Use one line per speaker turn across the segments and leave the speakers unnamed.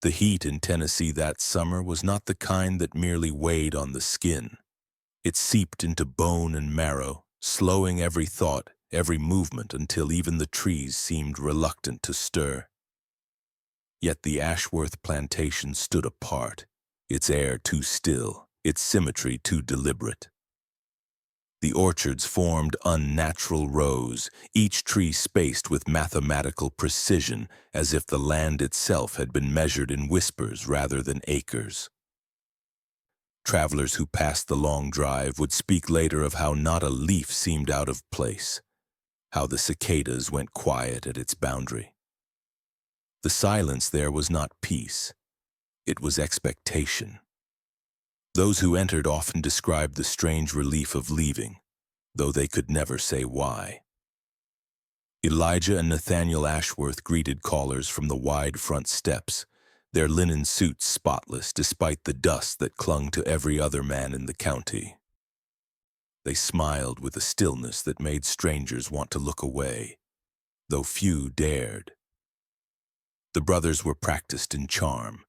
The heat in Tennessee that summer was not the kind that merely weighed on the skin. It seeped into bone and marrow, slowing every thought, every movement until even the trees seemed reluctant to stir. Yet the Ashworth plantation stood apart, its air too still, its symmetry too deliberate. The orchards formed unnatural rows, each tree spaced with mathematical precision, as if the land itself had been measured in whispers rather than acres. Travelers who passed the long drive would speak later of how not a leaf seemed out of place, how the cicadas went quiet at its boundary. The silence there was not peace, it was expectation. Those who entered often described the strange relief of leaving, though they could never say why. Elijah and Nathaniel Ashworth greeted callers from the wide front steps, their linen suits spotless despite the dust that clung to every other man in the county. They smiled with a stillness that made strangers want to look away, though few dared. The brothers were practiced in charm,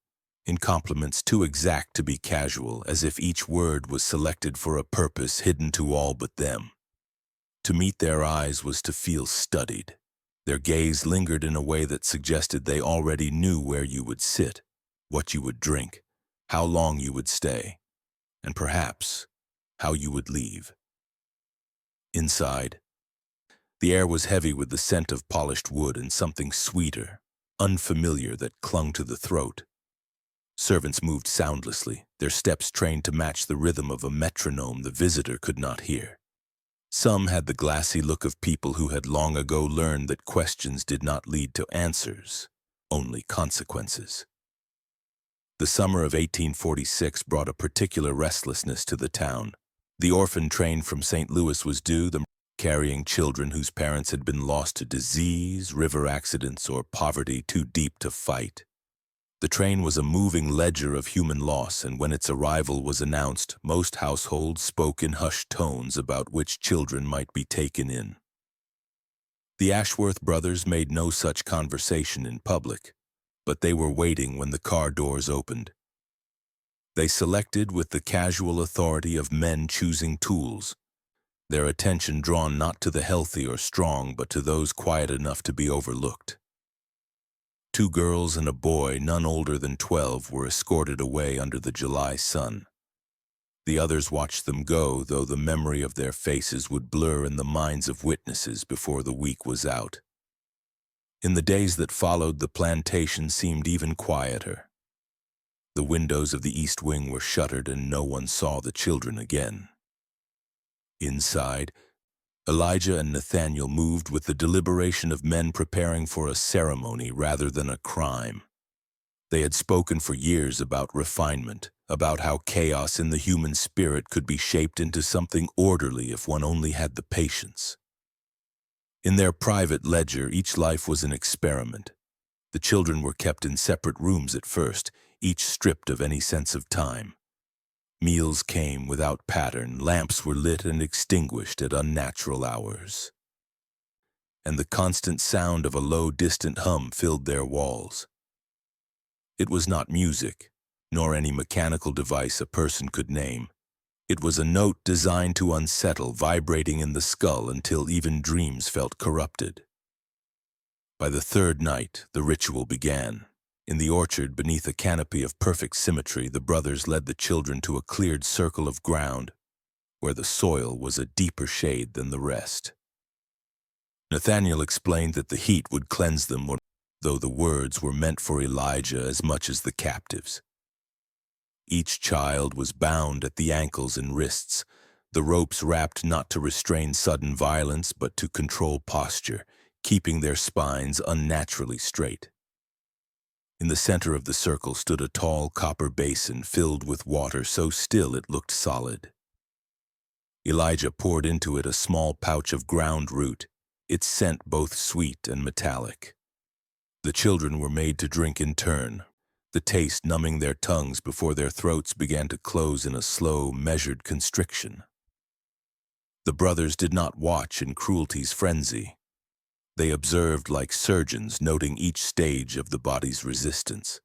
in compliments too exact to be casual, as if each word was selected for a purpose hidden to all but them. To meet their eyes was to feel studied. Their gaze lingered in a way that suggested they already knew where you would sit, what you would drink, how long you would stay, and perhaps how you would leave. Inside, the air was heavy with the scent of polished wood and something sweeter, unfamiliar that clung to the throat. Servants moved soundlessly, their steps trained to match the rhythm of a metronome the visitor could not hear. Some had the glassy look of people who had long ago learned that questions did not lead to answers, only consequences. The summer of 1846 brought a particular restlessness to the town. The orphan train from St. Louis was due, carrying children whose parents had been lost to disease, river accidents, or poverty too deep to fight. The train was a moving ledger of human loss, and when its arrival was announced, most households spoke in hushed tones about which children might be taken in. The Ashworth brothers made no such conversation in public, but they were waiting when the car doors opened. They selected with the casual authority of men choosing tools, their attention drawn not to the healthy or strong, but to those quiet enough to be overlooked. 2 girls and a boy, none older than 12, were escorted away under the July sun. The others watched them go, though the memory of their faces would blur in the minds of witnesses before the week was out. In the days that followed, the plantation seemed even quieter. The windows of the east wing were shuttered and no one saw the children again. Inside, Elijah and Nathaniel moved with the deliberation of men preparing for a ceremony rather than a crime. They had spoken for years about refinement, about how chaos in the human spirit could be shaped into something orderly if one only had the patience. In their private ledger, each life was an experiment. The children were kept in separate rooms at first, each stripped of any sense of time. Meals came without pattern, lamps were lit and extinguished at unnatural hours. And the constant sound of a low, distant hum filled their walls. It was not music, nor any mechanical device a person could name. It was a note designed to unsettle, vibrating in the skull until even dreams felt corrupted. By the 3rd night, the ritual began. In the orchard, beneath a canopy of perfect symmetry, the brothers led the children to a cleared circle of ground, where the soil was a deeper shade than the rest. Nathaniel explained that the heat would cleanse them, though the words were meant for Elijah as much as the captives. Each child was bound at the ankles and wrists, the ropes wrapped not to restrain sudden violence but to control posture, keeping their spines unnaturally straight. In the center of the circle stood a tall copper basin filled with water so still it looked solid. Elijah poured into it a small pouch of ground root, its scent both sweet and metallic. The children were made to drink in turn, the taste numbing their tongues before their throats began to close in a slow, measured constriction. The brothers did not watch in cruelty's frenzy. They observed like surgeons, noting each stage of the body's resistance.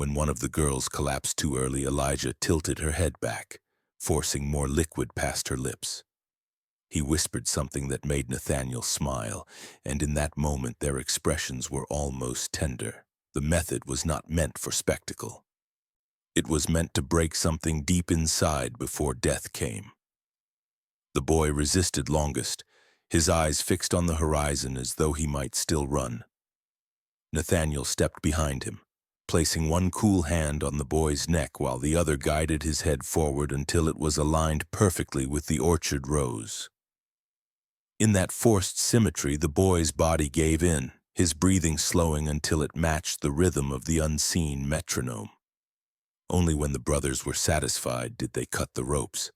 When one of the girls collapsed too early, Elijah tilted her head back, forcing more liquid past her lips. He whispered something that made Nathaniel smile, and in that moment their expressions were almost tender. The method was not meant for spectacle. It was meant to break something deep inside before death came. The boy resisted longest, his eyes fixed on the horizon as though he might still run. Nathaniel stepped behind him, placing one cool hand on the boy's neck while the other guided his head forward until it was aligned perfectly with the orchard rose. In that forced symmetry, the boy's body gave in, his breathing slowing until it matched the rhythm of the unseen metronome. Only when the brothers were satisfied did they cut the ropes.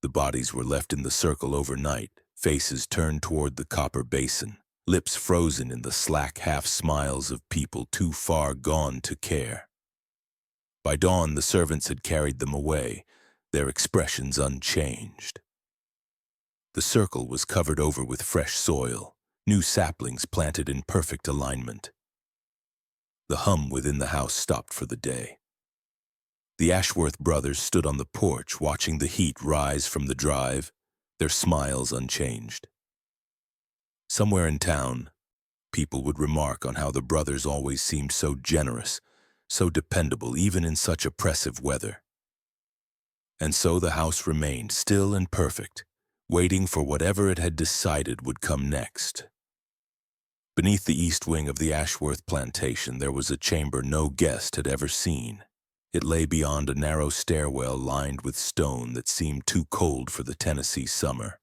The bodies were left in the circle overnight, faces turned toward the copper basin, lips frozen in the slack half-smiles of people too far gone to care. By dawn, the servants had carried them away, their expressions unchanged. The circle was covered over with fresh soil, new saplings planted in perfect alignment. The hum within the house stopped for the day. The Ashworth brothers stood on the porch, watching the heat rise from the drive, their smiles unchanged. Somewhere in town, people would remark on how the brothers always seemed so generous, so dependable even in such oppressive weather. And so the house remained still and perfect, waiting for whatever it had decided would come next. Beneath the east wing of the Ashworth plantation there was a chamber no guest had ever seen. It lay beyond a narrow stairwell lined with stone that seemed too cold for the Tennessee summer,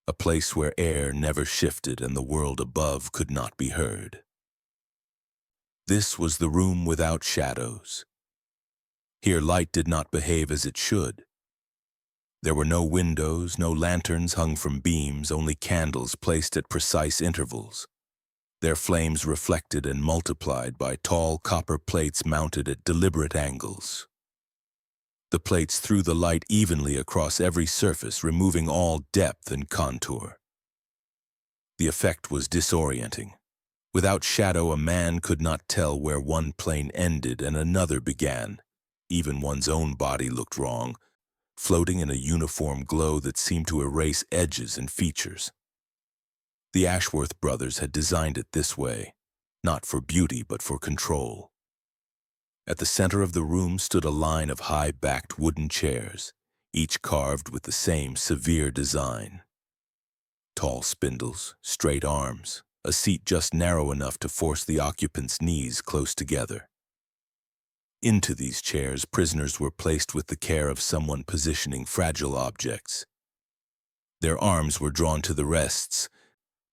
a place where air never shifted and the world above could not be heard. This was the room without shadows. Here light did not behave as it should. There were no windows, no lanterns hung from beams, only candles placed at precise intervals, their flames reflected and multiplied by tall copper plates mounted at deliberate angles. The plates threw the light evenly across every surface, removing all depth and contour. The effect was disorienting. Without shadow, a man could not tell where one plane ended and another began. Even one's own body looked wrong, floating in a uniform glow that seemed to erase edges and features. The Ashworth brothers had designed it this way, not for beauty but for control. At the center of the room stood a line of high-backed wooden chairs, each carved with the same severe design. Tall spindles, straight arms, a seat just narrow enough to force the occupant's knees close together. Into these chairs, prisoners were placed with the care of someone positioning fragile objects. Their arms were drawn to the rests,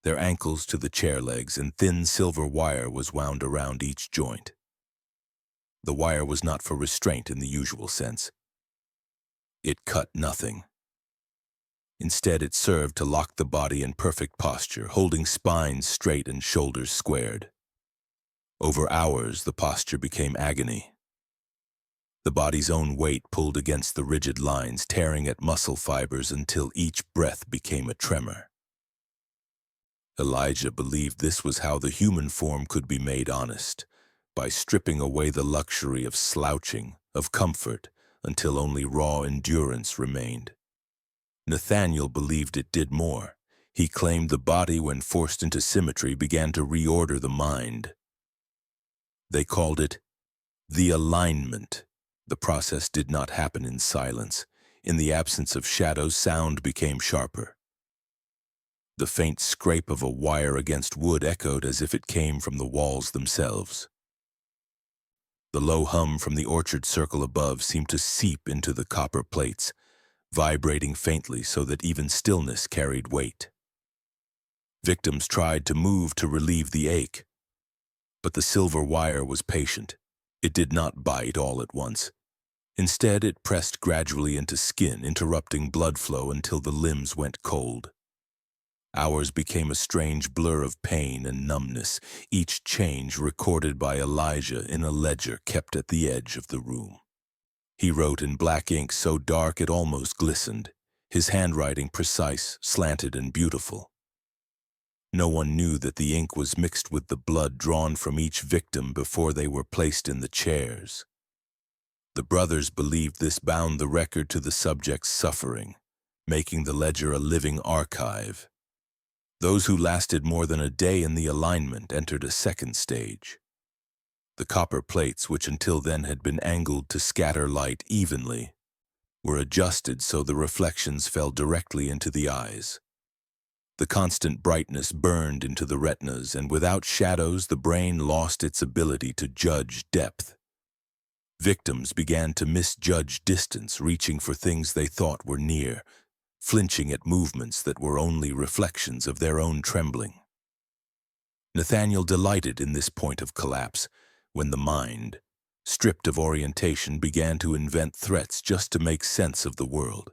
their ankles to the chair legs, and thin silver wire was wound around each joint. The wire was not for restraint in the usual sense. It cut nothing. Instead, it served to lock the body in perfect posture, holding spines straight and shoulders squared. Over hours, the posture became agony. The body's own weight pulled against the rigid lines, tearing at muscle fibers until each breath became a tremor. Elijah believed this was how the human form could be made honest, by stripping away the luxury of slouching, of comfort, until only raw endurance remained. Nathaniel believed it did more. He claimed the body, when forced into symmetry, began to reorder the mind. They called it the alignment. The process did not happen in silence. In the absence of shadows, sound became sharper. The faint scrape of a wire against wood echoed as if it came from the walls themselves. The low hum from the orchard circle above seemed to seep into the copper plates, vibrating faintly so that even stillness carried weight. Victims tried to move to relieve the ache, but the silver wire was patient. It did not bite all at once. Instead, it pressed gradually into skin, interrupting blood flow until the limbs went cold. Hours became a strange blur of pain and numbness, each change recorded by Elijah in a ledger kept at the edge of the room. He wrote in black ink so dark it almost glistened, his handwriting precise, slanted, and beautiful. No one knew that the ink was mixed with the blood drawn from each victim before they were placed in the chairs. The brothers believed this bound the record to the subject's suffering, making the ledger a living archive. Those who lasted more than a day in the alignment entered a second stage. The copper plates, which until then had been angled to scatter light evenly, were adjusted so the reflections fell directly into the eyes. The constant brightness burned into the retinas, and without shadows the brain lost its ability to judge depth. Victims began to misjudge distance, reaching for things they thought were near, flinching at movements that were only reflections of their own trembling. Nathaniel delighted in this point of collapse, when the mind, stripped of orientation, began to invent threats just to make sense of the world.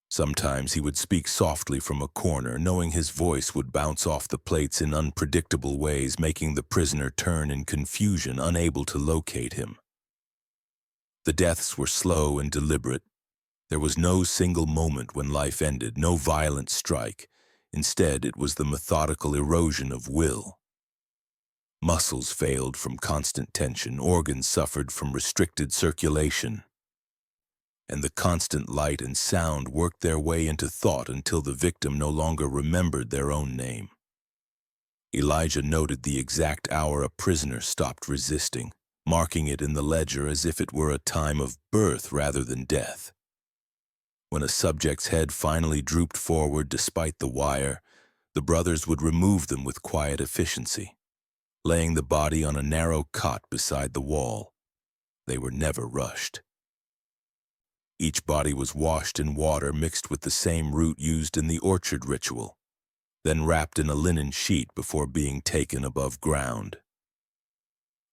Sometimes he would speak softly from a corner, knowing his voice would bounce off the plates in unpredictable ways, making the prisoner turn in confusion, unable to locate him. The deaths were slow and deliberate. There was no single moment when life ended, no violent strike. Instead, it was the methodical erosion of will. Muscles failed from constant tension, organs suffered from restricted circulation, and the constant light and sound worked their way into thought until the victim no longer remembered their own name. Elijah noted the exact hour a prisoner stopped resisting, marking it in the ledger as if it were a time of birth rather than death. When a subject's head finally drooped forward despite the wire, the brothers would remove them with quiet efficiency, laying the body on a narrow cot beside the wall. They were never rushed. Each body was washed in water mixed with the same root used in the orchard ritual, then wrapped in a linen sheet before being taken above ground.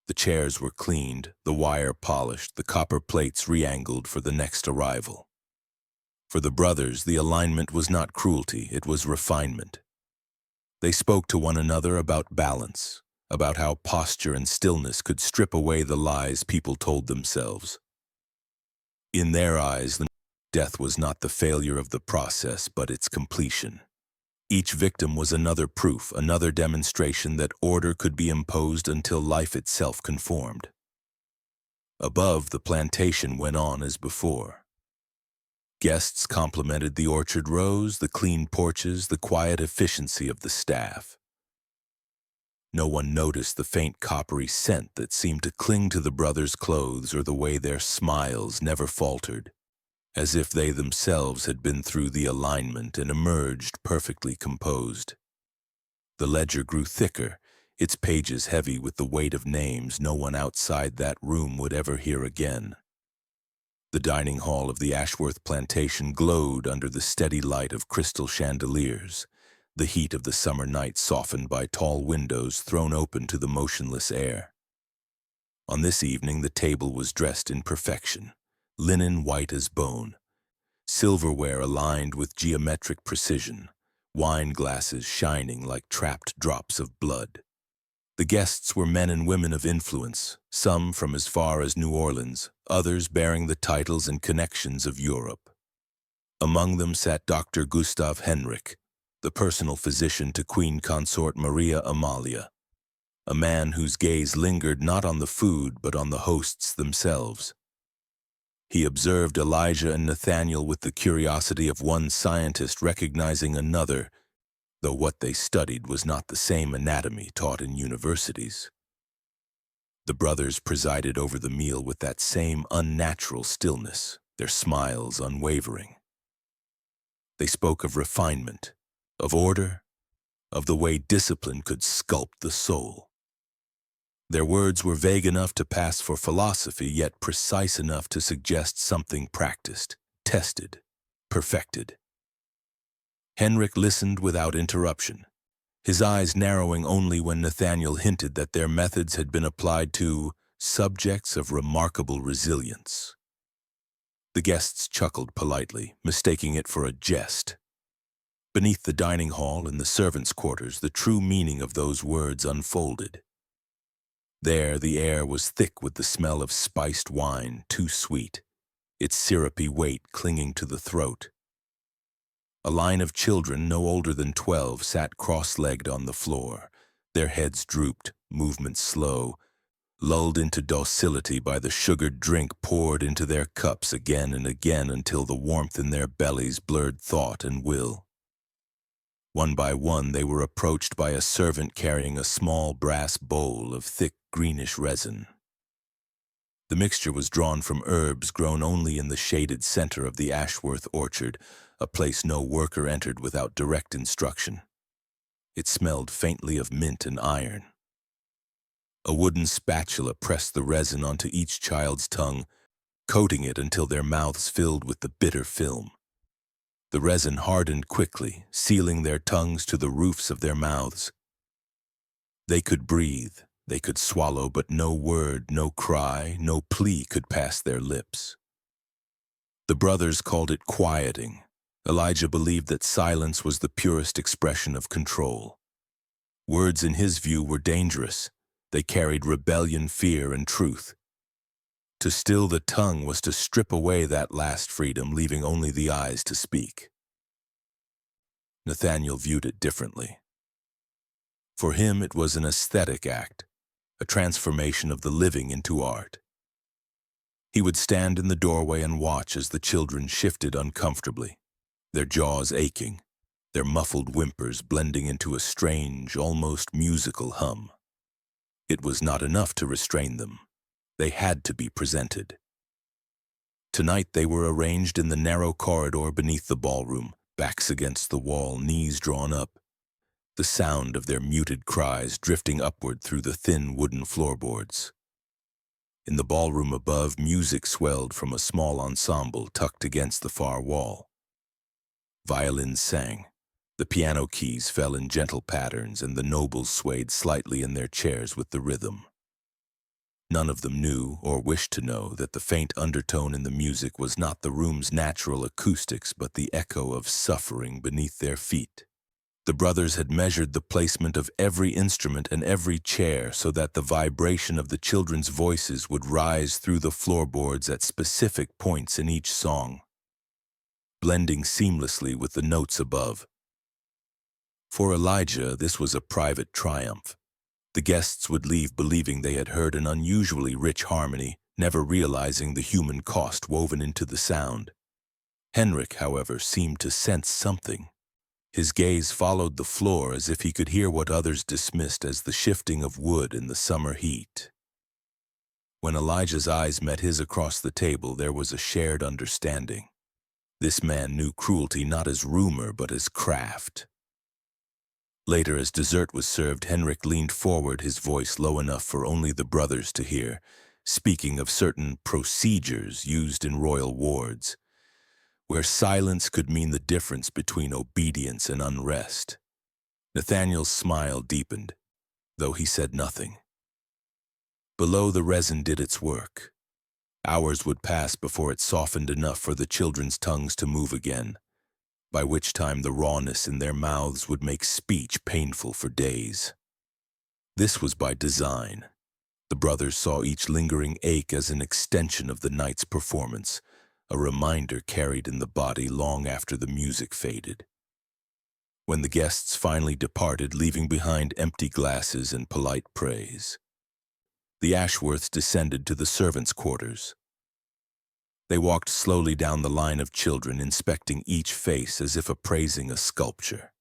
The chairs were cleaned, the wire polished, the copper plates re-angled for the next arrival. For the brothers, the alignment was not cruelty, it was refinement. They spoke to one another about balance, about how posture and stillness could strip away the lies people told themselves. In their eyes, death was not the failure of the process, but its completion. Each victim was another proof, another demonstration that order could be imposed until life itself conformed. Above, the plantation went on as before. Guests complimented the orchard rows, the clean porches, the quiet efficiency of the staff. No one noticed the faint coppery scent that seemed to cling to the brothers' clothes or the way their smiles never faltered, as if they themselves had been through the alignment and emerged perfectly composed. The ledger grew thicker, its pages heavy with the weight of names no one outside that room would ever hear again. The dining hall of the Ashworth plantation glowed under the steady light of crystal chandeliers, the heat of the summer night softened by tall windows thrown open to the motionless air. On this evening, the table was dressed in perfection, linen white as bone, silverware aligned with geometric precision, wine glasses shining like trapped drops of blood. The guests were men and women of influence, some from as far as New Orleans, others bearing the titles and connections of Europe. Among them sat Dr. Gustav Henrik, the personal physician to Queen Consort Maria Amalia, a man whose gaze lingered not on the food but on the hosts themselves. He observed Elijah and Nathaniel with the curiosity of one scientist recognizing another, though what they studied was not the same anatomy taught in universities. The brothers presided over the meal with that same unnatural stillness, their smiles unwavering. They spoke of refinement, of order, of the way discipline could sculpt the soul. Their words were vague enough to pass for philosophy, yet precise enough to suggest something practiced, tested, perfected. Henrik listened without interruption, his eyes narrowing only when Nathaniel hinted that their methods had been applied to subjects of remarkable resilience. The guests chuckled politely, mistaking it for a jest. Beneath the dining hall and the servants' quarters, the true meaning of those words unfolded. There, the air was thick with the smell of spiced wine, too sweet, its syrupy weight clinging to the throat. A line of children no older than 12 sat cross-legged on the floor, their heads drooped, movements slow, lulled into docility by the sugared drink poured into their cups again and again until the warmth in their bellies blurred thought and will. One by one they were approached by a servant carrying a small brass bowl of thick greenish resin. The mixture was drawn from herbs grown only in the shaded center of the Ashworth orchard, a place no worker entered without direct instruction. It smelled faintly of mint and iron. A wooden spatula pressed the resin onto each child's tongue, coating it until their mouths filled with the bitter film. The resin hardened quickly, sealing their tongues to the roofs of their mouths. They could breathe, they could swallow, but no word, no cry, no plea could pass their lips. The brothers called it quieting. Elijah believed that silence was the purest expression of control. Words in his view were dangerous. They carried rebellion, fear, and truth. To still the tongue was to strip away that last freedom, leaving only the eyes to speak. Nathaniel viewed it differently. For him, it was an aesthetic act, a transformation of the living into art. He would stand in the doorway and watch as the children shifted uncomfortably, their jaws aching, their muffled whimpers blending into a strange, almost musical hum. It was not enough to restrain them. They had to be presented. Tonight they were arranged in the narrow corridor beneath the ballroom, backs against the wall, knees drawn up, the sound of their muted cries drifting upward through the thin wooden floorboards. In the ballroom above, music swelled from a small ensemble tucked against the far wall. Violins sang, the piano keys fell in gentle patterns, and the nobles swayed slightly in their chairs with the rhythm. None of them knew or wished to know that the faint undertone in the music was not the room's natural acoustics but the echo of suffering beneath their feet. The brothers had measured the placement of every instrument and every chair so that the vibration of the children's voices would rise through the floorboards at specific points in each song, blending seamlessly with the notes above. For Elijah, this was a private triumph. The guests would leave believing they had heard an unusually rich harmony, never realizing the human cost woven into the sound. Henrik, however, seemed to sense something. His gaze followed the floor as if he could hear what others dismissed as the shifting of wood in the summer heat. When Elijah's eyes met his across the table, there was a shared understanding. This man knew cruelty not as rumor but as craft. Later, as dessert was served, Henrik leaned forward, his voice low enough for only the brothers to hear, speaking of certain procedures used in royal wards, where silence could mean the difference between obedience and unrest. Nathaniel's smile deepened, though he said nothing. Below, the resin did its work. Hours would pass before it softened enough for the children's tongues to move again, by which time the rawness in their mouths would make speech painful for days. This was by design. The brothers saw each lingering ache as an extension of the night's performance, a reminder carried in the body long after the music faded. When the guests finally departed, leaving behind empty glasses and polite praise, the Ashworths descended to the servants' quarters. They walked slowly down the line of children, inspecting each face as if appraising a sculpture.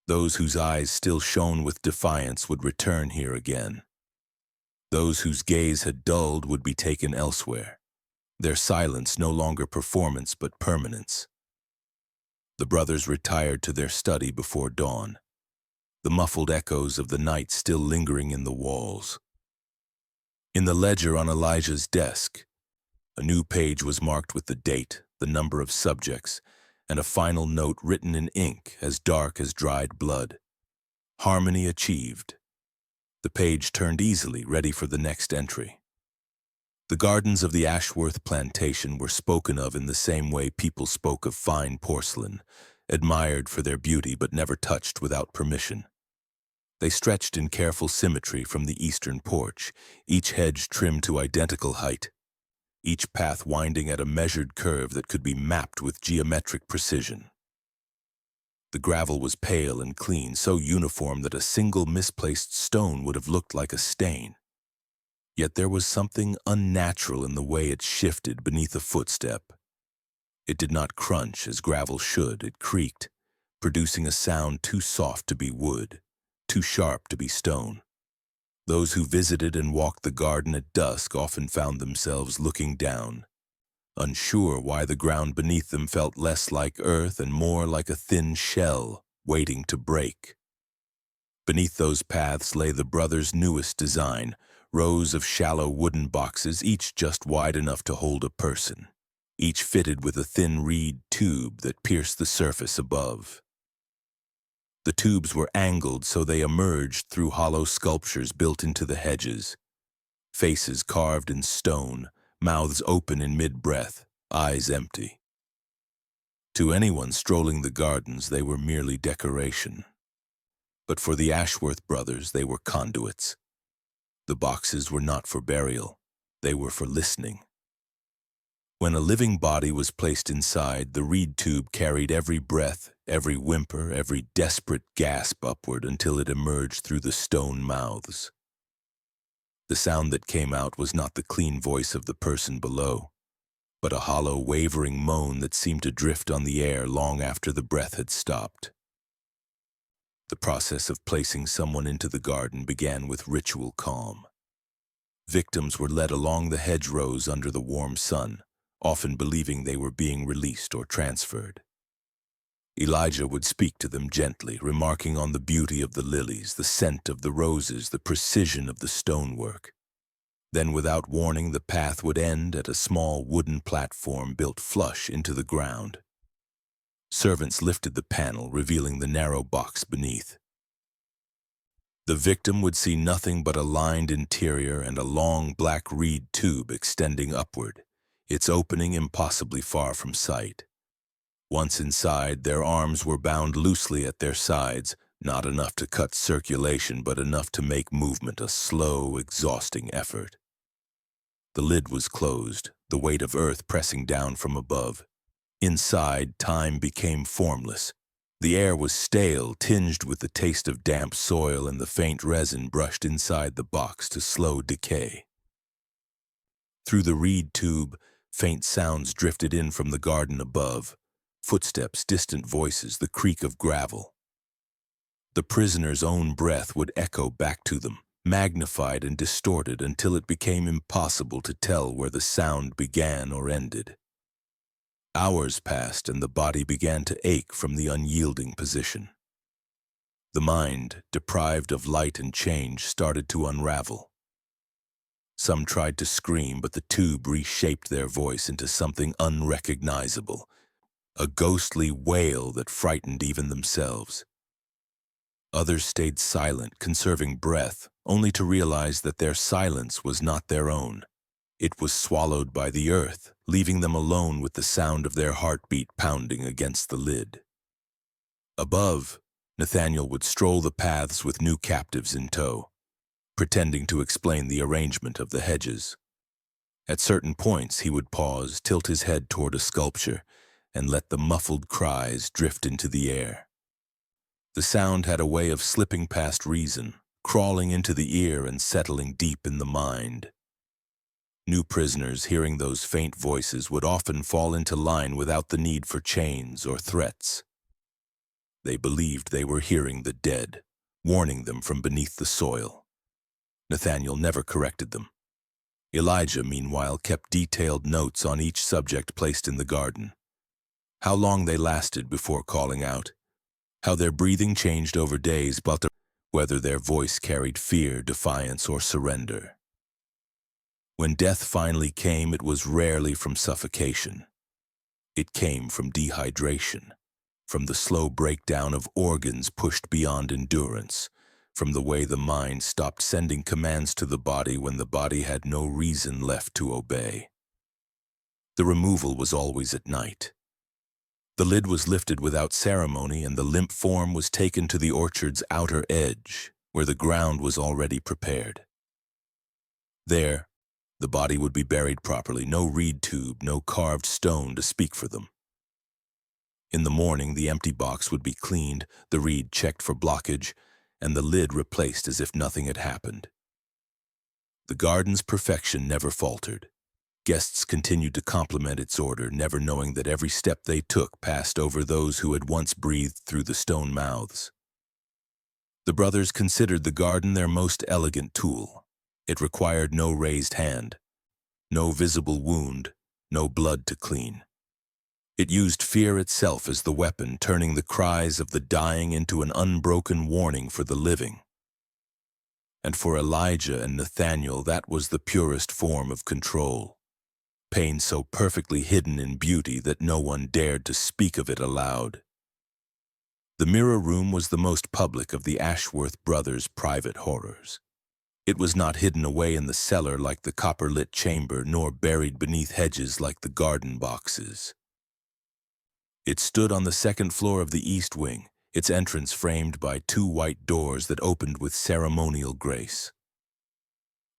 Those whose eyes still shone with defiance would return here again. Those whose gaze had dulled would be taken elsewhere, their silence no longer performance but permanence. The brothers retired to their study before dawn, the muffled echoes of the night still lingering in the walls. In the ledger on Elijah's desk, a new page was marked with the date, the number of subjects, and a final note written in ink as dark as dried blood. Harmony achieved. The page turned easily, ready for the next entry. The gardens of the Ashworth plantation were spoken of in the same way people spoke of fine porcelain, admired for their beauty but never touched without permission. They stretched in careful symmetry from the eastern porch, each hedge trimmed to identical height, each path winding at a measured curve that could be mapped with geometric precision. The gravel was pale and clean, so uniform that a single misplaced stone would have looked like a stain. Yet there was something unnatural in the way it shifted beneath a footstep. It did not crunch as gravel should, it creaked, producing a sound too soft to be wood, too sharp to be stone. Those who visited and walked the garden at dusk often found themselves looking down, unsure why the ground beneath them felt less like earth and more like a thin shell waiting to break. Beneath those paths lay the brothers' newest design, rows of shallow wooden boxes, each just wide enough to hold a person, each fitted with a thin reed tube that pierced the surface above. The tubes were angled so they emerged through hollow sculptures built into the hedges, faces carved in stone, mouths open in mid-breath, eyes empty. To anyone strolling the gardens, they were merely decoration. But for the Ashworth brothers, they were conduits. The boxes were not for burial, they were for listening. When a living body was placed inside, the reed tube carried every breath, every whimper, every desperate gasp upward until it emerged through the stone mouths. The sound that came out was not the clean voice of the person below, but a hollow, wavering moan that seemed to drift on the air long after the breath had stopped. The process of placing someone into the garden began with ritual calm. Victims were led along the hedgerows under the warm sun, often believing they were being released or transferred. Elijah would speak to them gently, remarking on the beauty of the lilies, the scent of the roses, the precision of the stonework. Then, without warning, the path would end at a small wooden platform built flush into the ground. Servants lifted the panel, revealing the narrow box beneath. The victim would see nothing but a lined interior and a long black reed tube extending upward, its opening impossibly far from sight. Once inside, their arms were bound loosely at their sides, not enough to cut circulation, but enough to make movement a slow, exhausting effort. The lid was closed, the weight of earth pressing down from above. Inside, time became formless. The air was stale, tinged with the taste of damp soil, and the faint resin brushed inside the box to slow decay. Through the reed tube, faint sounds drifted in from the garden above. Footsteps, distant voices, the creak of gravel. The prisoner's own breath would echo back to them, magnified and distorted until it became impossible to tell where the sound began or ended. Hours passed and the body began to ache from the unyielding position. The mind, deprived of light and change, started to unravel. Some tried to scream, but the tube reshaped their voice into something unrecognizable, a ghostly wail that frightened even themselves. Others stayed silent, conserving breath, only to realize that their silence was not their own. It was swallowed by the earth, leaving them alone with the sound of their heartbeat pounding against the lid. Above, Nathaniel would stroll the paths with new captives in tow, pretending to explain the arrangement of the hedges. At certain points, he would pause, tilt his head toward a sculpture, and let the muffled cries drift into the air. The sound had a way of slipping past reason, crawling into the ear and settling deep in the mind. New prisoners, hearing those faint voices, would often fall into line without the need for chains or threats. They believed they were hearing the dead, warning them from beneath the soil. Nathaniel never corrected them. Elijah, meanwhile, kept detailed notes on each subject placed in the garden. How long they lasted before calling out, how their breathing changed over days, but whether their voice carried fear, defiance, or surrender. When death finally came, it was rarely from suffocation. It came from dehydration, from the slow breakdown of organs pushed beyond endurance, from the way the mind stopped sending commands to the body when the body had no reason left to obey. The removal was always at night. The lid was lifted without ceremony, and the limp form was taken to the orchard's outer edge, where the ground was already prepared. There, the body would be buried properly, no reed tube, no carved stone to speak for them. In the morning, the empty box would be cleaned, the reed checked for blockage, and the lid replaced as if nothing had happened. The garden's perfection never faltered. Guests continued to compliment its order, never knowing that every step they took passed over those who had once breathed through the stone mouths. The brothers considered the garden their most elegant tool. It required no raised hand, no visible wound, no blood to clean. It used fear itself as the weapon, turning the cries of the dying into an unbroken warning for the living. And for Elijah and Nathaniel, that was the purest form of control. Pain so perfectly hidden in beauty that no one dared to speak of it aloud. The mirror room was the most public of the Ashworth brothers' private horrors. It was not hidden away in the cellar like the copper-lit chamber, nor buried beneath hedges like the garden boxes. It stood on the second floor of the east wing, its entrance framed by two white doors that opened with ceremonial grace.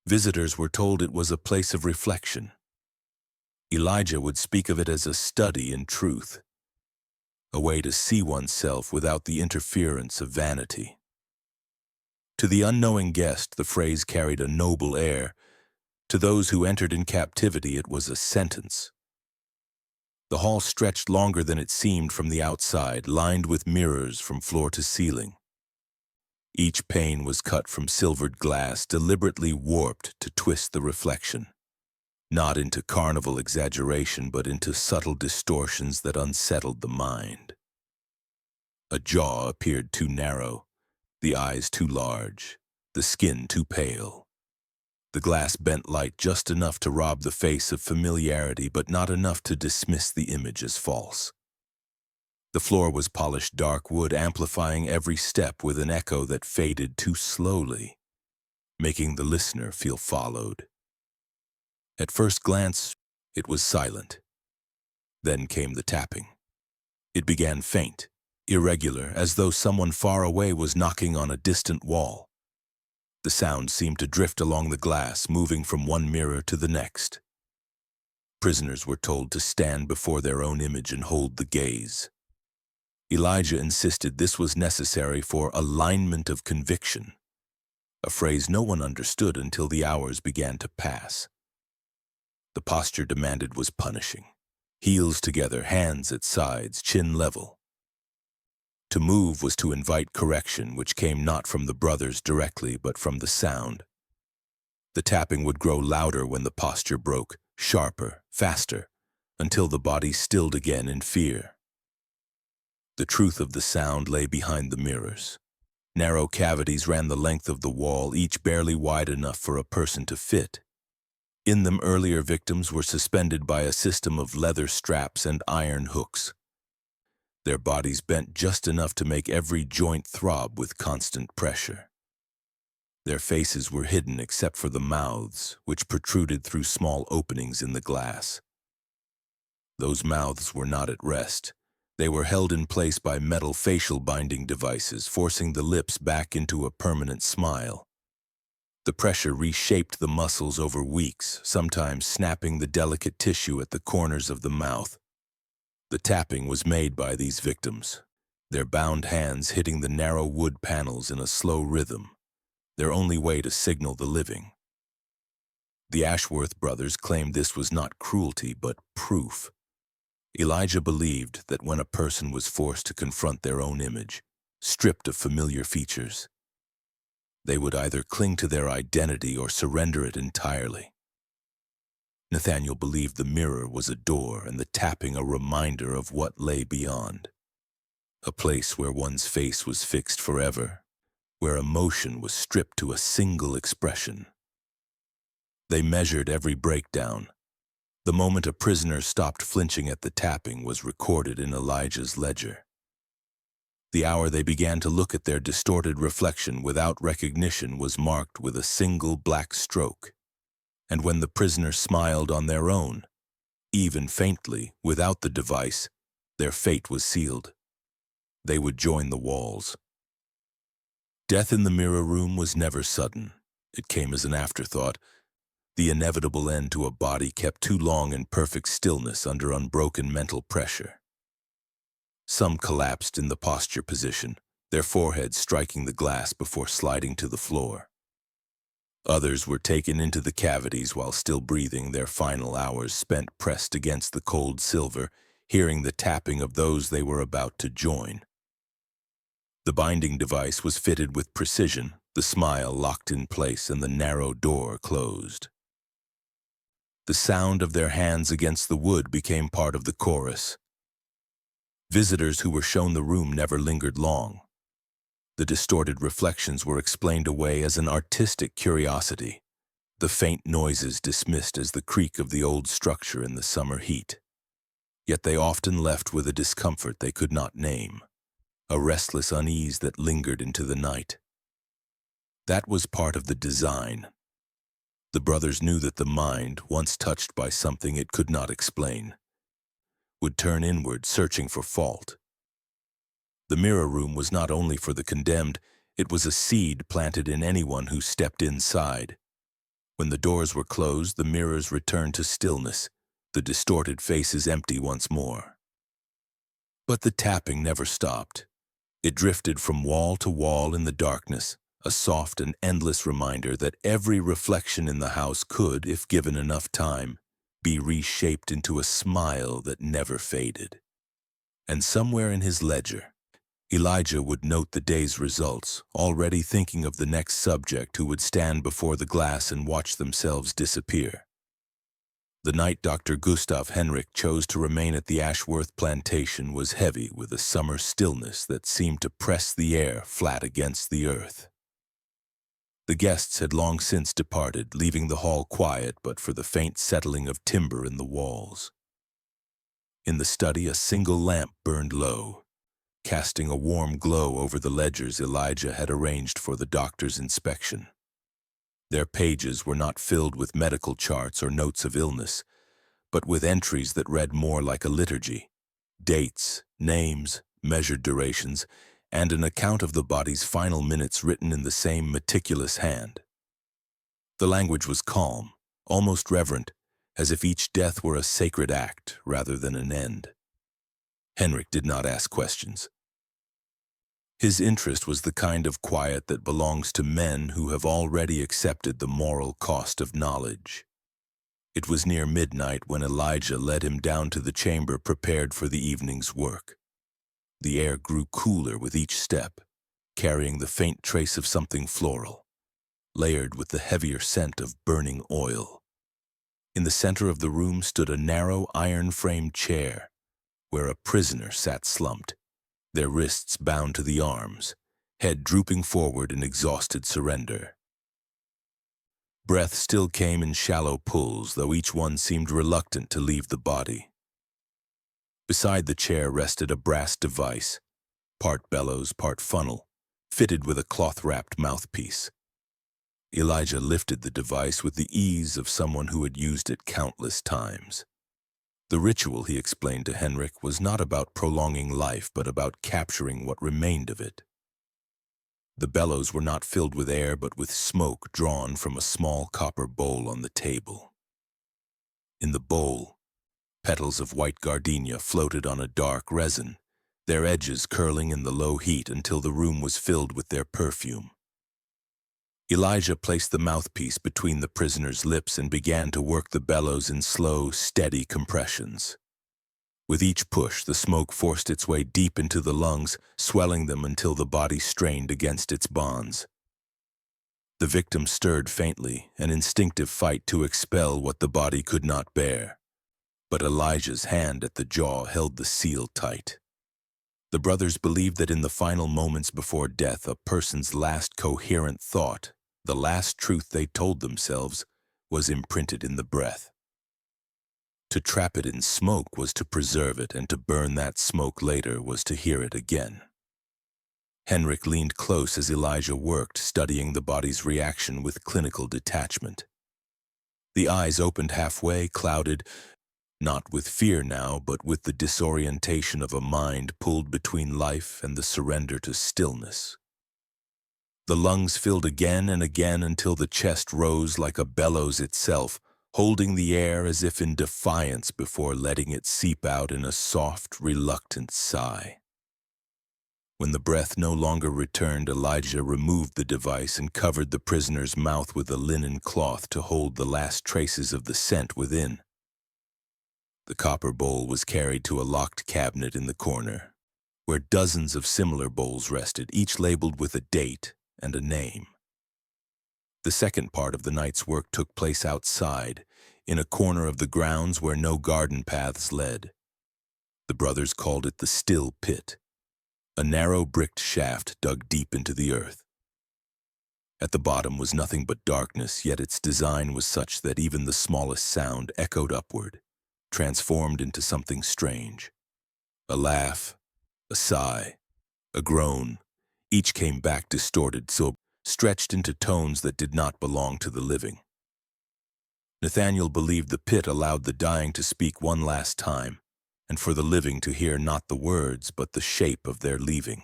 Visitors were told it was a place of reflection. Elijah would speak of it as a study in truth, a way to see oneself without the interference of vanity. To the unknowing guest, the phrase carried a noble air. To those who entered in captivity, it was a sentence. The hall stretched longer than it seemed from the outside, lined with mirrors from floor to ceiling. Each pane was cut from silvered glass, deliberately warped to twist the reflection. Not into carnival exaggeration, but into subtle distortions that unsettled the mind. A jaw appeared too narrow, the eyes too large, the skin too pale. The glass bent light just enough to rob the face of familiarity, but not enough to dismiss the image as false. The floor was polished dark wood, amplifying every step with an echo that faded too slowly, making the listener feel followed. At first glance, it was silent. Then came the tapping. It began faint, irregular, as though someone far away was knocking on a distant wall. The sound seemed to drift along the glass, moving from one mirror to the next. Prisoners were told to stand before their own image and hold the gaze. Elijah insisted this was necessary for alignment of conviction, a phrase no one understood until the hours began to pass. The posture demanded was punishing. Heels together, hands at sides, chin level. To move was to invite correction, which came not from the brothers directly, but from the sound. The tapping would grow louder when the posture broke, sharper, faster, until the body stilled again in fear. The truth of the sound lay behind the mirrors. Narrow cavities ran the length of the wall, each barely wide enough for a person to fit. In them, earlier victims were suspended by a system of leather straps and iron hooks. Their bodies bent just enough to make every joint throb with constant pressure. Their faces were hidden except for the mouths, which protruded through small openings in the glass. Those mouths were not at rest. They were held in place by metal facial binding devices, forcing the lips back into a permanent smile. The pressure reshaped the muscles over weeks, sometimes snapping the delicate tissue at the corners of the mouth. The tapping was made by these victims, their bound hands hitting the narrow wood panels in a slow rhythm, their only way to signal the living. The Ashworth brothers claimed this was not cruelty, but proof. Elijah believed that when a person was forced to confront their own image, stripped of familiar features, they would either cling to their identity or surrender it entirely. Nathaniel believed the mirror was a door and the tapping a reminder of what lay beyond. A place where one's face was fixed forever, where emotion was stripped to a single expression. They measured every breakdown. The moment a prisoner stopped flinching at the tapping was recorded in Elijah's ledger. The hour they began to look at their distorted reflection without recognition was marked with a single black stroke. And when the prisoner smiled on their own, even faintly, without the device, their fate was sealed. They would join the walls. Death in the mirror room was never sudden. It came as an afterthought, the inevitable end to a body kept too long in perfect stillness under unbroken mental pressure. Some collapsed in the posture position, their foreheads striking the glass before sliding to the floor. Others were taken into the cavities while still breathing, their final hours spent pressed against the cold silver, hearing the tapping of those they were about to join. The binding device was fitted with precision, the smile locked in place and the narrow door closed. The sound of their hands against the wood became part of the chorus. Visitors who were shown the room never lingered long. The distorted reflections were explained away as an artistic curiosity, the faint noises dismissed as the creak of the old structure in the summer heat. Yet they often left with a discomfort they could not name, a restless unease that lingered into the night. That was part of the design. The brothers knew that the mind, once touched by something it could not explain, would turn inward, searching for fault. The mirror room was not only for the condemned, it was a seed planted in anyone who stepped inside. When the doors were closed, the mirrors returned to stillness, the distorted faces empty once more. But the tapping never stopped. It drifted from wall to wall in the darkness, a soft and endless reminder that every reflection in the house could, if given enough time, be reshaped into a smile that never faded. And somewhere in his ledger, Elijah would note the day's results, already thinking of the next subject who would stand before the glass and watch themselves disappear. The night Dr. Gustav Henrik chose to remain at the Ashworth plantation was heavy with a summer stillness that seemed to press the air flat against the earth. The guests had long since departed, leaving the hall quiet but for the faint settling of timber in the walls. In the study, a single lamp burned low, casting a warm glow over the ledgers Elijah had arranged for the doctor's inspection. Their pages were not filled with medical charts or notes of illness, but with entries that read more like a liturgy: dates, names, measured durations, and an account of the body's final minutes written in the same meticulous hand. The language was calm, almost reverent, as if each death were a sacred act rather than an end. Henrik did not ask questions. His interest was the kind of quiet that belongs to men who have already accepted the moral cost of knowledge. It was near midnight when Elijah led him down to the chamber prepared for the evening's work. The air grew cooler with each step, carrying the faint trace of something floral, layered with the heavier scent of burning oil. In the center of the room stood a narrow iron-framed chair, where a prisoner sat slumped, their wrists bound to the arms, head drooping forward in exhausted surrender. Breath still came in shallow pulls, though each one seemed reluctant to leave the body. Beside the chair rested a brass device, part bellows, part funnel, fitted with a cloth-wrapped mouthpiece. Elijah lifted the device with the ease of someone who had used it countless times. The ritual, he explained to Henrik, was not about prolonging life, but about capturing what remained of it. The bellows were not filled with air, but with smoke drawn from a small copper bowl on the table. In the bowl, petals of white gardenia floated on a dark resin, their edges curling in the low heat until the room was filled with their perfume. Elijah placed the mouthpiece between the prisoner's lips and began to work the bellows in slow, steady compressions. With each push, the smoke forced its way deep into the lungs, swelling them until the body strained against its bonds. The victim stirred faintly, an instinctive fight to expel what the body could not bear. But Elijah's hand at the jaw held the seal tight. The brothers believed that in the final moments before death, a person's last coherent thought, the last truth they told themselves, was imprinted in the breath. To trap it in smoke was to preserve it, and to burn that smoke later was to hear it again. Henrik leaned close as Elijah worked, studying the body's reaction with clinical detachment. The eyes opened halfway, clouded, not with fear now, but with the disorientation of a mind pulled between life and the surrender to stillness. The lungs filled again and again until the chest rose like a bellows itself, holding the air as if in defiance before letting it seep out in a soft, reluctant sigh. When the breath no longer returned, Elijah removed the device and covered the prisoner's mouth with a linen cloth to hold the last traces of the scent within. The copper bowl was carried to a locked cabinet in the corner, where dozens of similar bowls rested, each labeled with a date and a name. The second part of the night's work took place outside, in a corner of the grounds where no garden paths led. The brothers called it the Still Pit, a narrow bricked shaft dug deep into the earth. At the bottom was nothing but darkness, yet its design was such that even the smallest sound echoed upward, transformed into something strange. A laugh, a sigh, a groan, each came back distorted, so stretched into tones that did not belong to the living. Nathaniel believed the pit allowed the dying to speak one last time, and for the living to hear not the words but the shape of their leaving.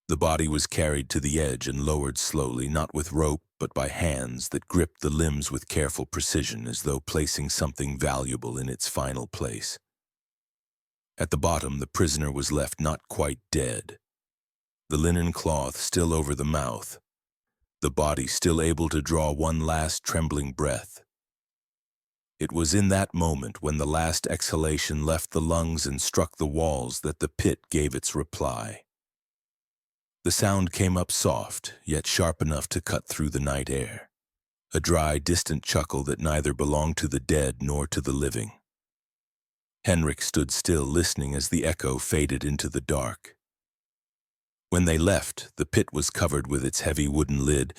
The body was carried to the edge and lowered slowly, not with rope but by hands that gripped the limbs with careful precision, as though placing something valuable in its final place. At the bottom, the prisoner was left not quite dead, the linen cloth still over the mouth, the body still able to draw one last trembling breath. It was in that moment, when the last exhalation left the lungs and struck the walls, that the pit gave its reply. The sound came up soft, yet sharp enough to cut through the night air, a dry, distant chuckle that neither belonged to the dead nor to the living. Henrik stood still, listening as the echo faded into the dark. When they left, the pit was covered with its heavy wooden lid,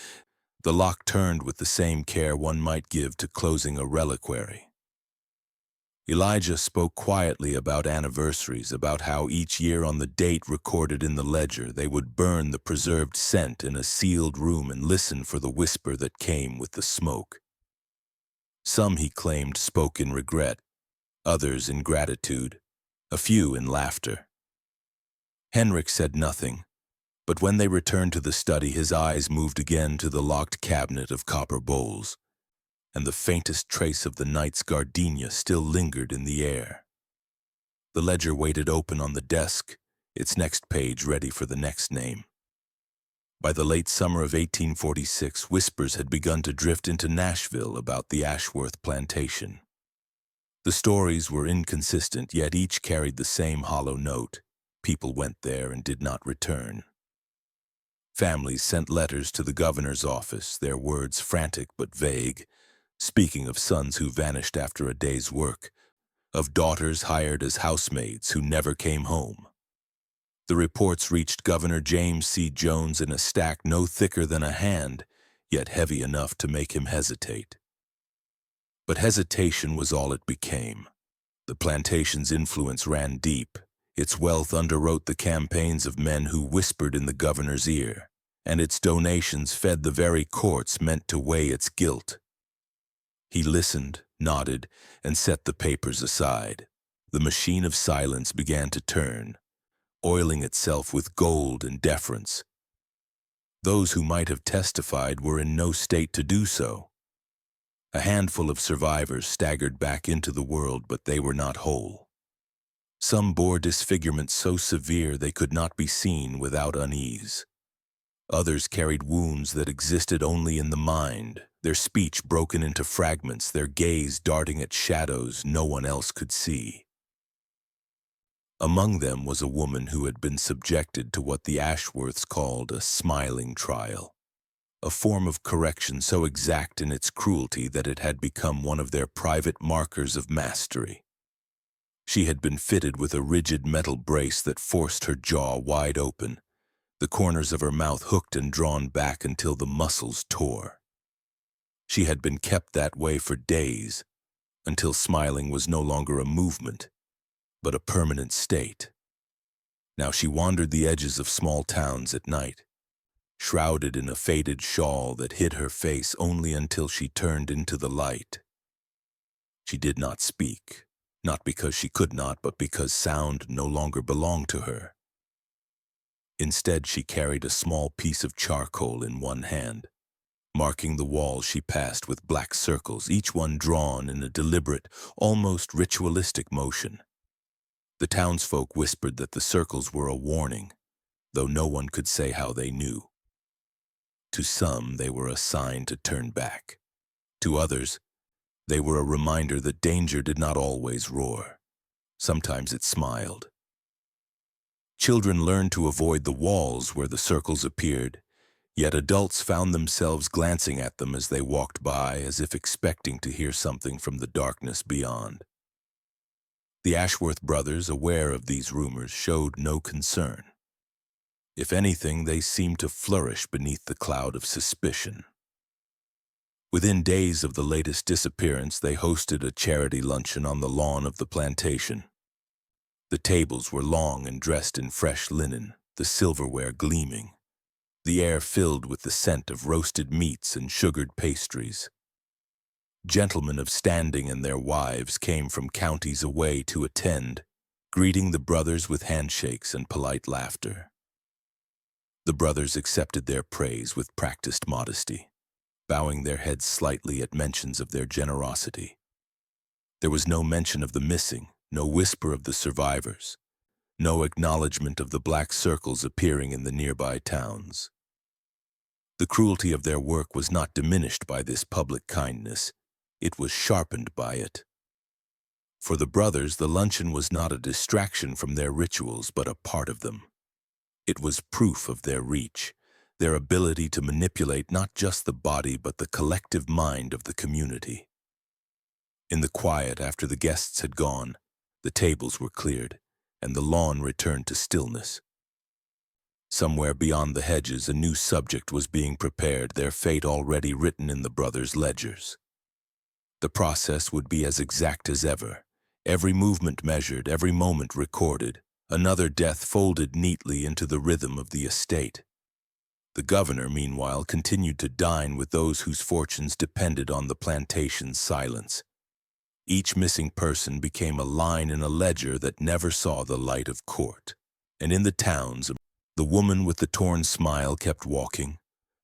the lock turned with the same care one might give to closing a reliquary. Elijah spoke quietly about anniversaries, about how each year on the date recorded in the ledger they would burn the preserved scent in a sealed room and listen for the whisper that came with the smoke. Some, he claimed, spoke in regret, others in gratitude, a few in laughter. Henrik said nothing, but when they returned to the study, his eyes moved again to the locked cabinet of copper bowls, and the faintest trace of the night's gardenia still lingered in the air. The ledger waited open on the desk, its next page ready for the next name. By the late summer of 1846, whispers had begun to drift into Nashville about the Ashworth plantation. The stories were inconsistent, yet each carried the same hollow note. People went there and did not return. Families sent letters to the governor's office, their words frantic but vague, speaking of sons who vanished after a day's work, of daughters hired as housemaids who never came home. The reports reached Governor James C. Jones in a stack no thicker than a hand, yet heavy enough to make him hesitate. But hesitation was all it became. The plantation's influence ran deep. Its wealth underwrote the campaigns of men who whispered in the governor's ear, and its donations fed the very courts meant to weigh its guilt. He listened, nodded, and set the papers aside. The machine of silence began to turn, oiling itself with gold and deference. Those who might have testified were in no state to do so. A handful of survivors staggered back into the world, but they were not whole. Some bore disfigurement so severe they could not be seen without unease. Others carried wounds that existed only in the mind, their speech broken into fragments, their gaze darting at shadows no one else could see. Among them was a woman who had been subjected to what the Ashworths called a smiling trial, a form of correction so exact in its cruelty that it had become one of their private markers of mastery. She had been fitted with a rigid metal brace that forced her jaw wide open, the corners of her mouth hooked and drawn back until the muscles tore. She had been kept that way for days, until smiling was no longer a movement, but a permanent state. Now she wandered the edges of small towns at night, shrouded in a faded shawl that hid her face only until she turned into the light. She did not speak. Not because she could not, but because sound no longer belonged to her. Instead, she carried a small piece of charcoal in one hand, marking the wall she passed with black circles, each one drawn in a deliberate, almost ritualistic motion. The townsfolk whispered that the circles were a warning, though no one could say how they knew. To some, they were a sign to turn back. To others, they were a reminder that danger did not always roar. Sometimes it smiled. Children learned to avoid the walls where the circles appeared, yet adults found themselves glancing at them as they walked by, as if expecting to hear something from the darkness beyond. The Ashworth brothers, aware of these rumors, showed no concern. If anything, they seemed to flourish beneath the cloud of suspicion. Within days of the latest disappearance, they hosted a charity luncheon on the lawn of the plantation. The tables were long and dressed in fresh linen, the silverware gleaming, the air filled with the scent of roasted meats and sugared pastries. Gentlemen of standing and their wives came from counties away to attend, greeting the brothers with handshakes and polite laughter. The brothers accepted their praise with practiced modesty, bowing their heads slightly at mentions of their generosity. There was no mention of the missing, no whisper of the survivors, no acknowledgement of the black circles appearing in the nearby towns. The cruelty of their work was not diminished by this public kindness, it was sharpened by it. For the brothers, the luncheon was not a distraction from their rituals, but a part of them. It was proof of their reach, their ability to manipulate not just the body but the collective mind of the community. In the quiet after the guests had gone, the tables were cleared, and the lawn returned to stillness. Somewhere beyond the hedges, a new subject was being prepared, their fate already written in the brothers' ledgers. The process would be as exact as ever, every movement measured, every moment recorded, another death folded neatly into the rhythm of the estate. The governor, meanwhile, continued to dine with those whose fortunes depended on the plantation's silence. Each missing person became a line in a ledger that never saw the light of court. And in the towns, the woman with the torn smile kept walking,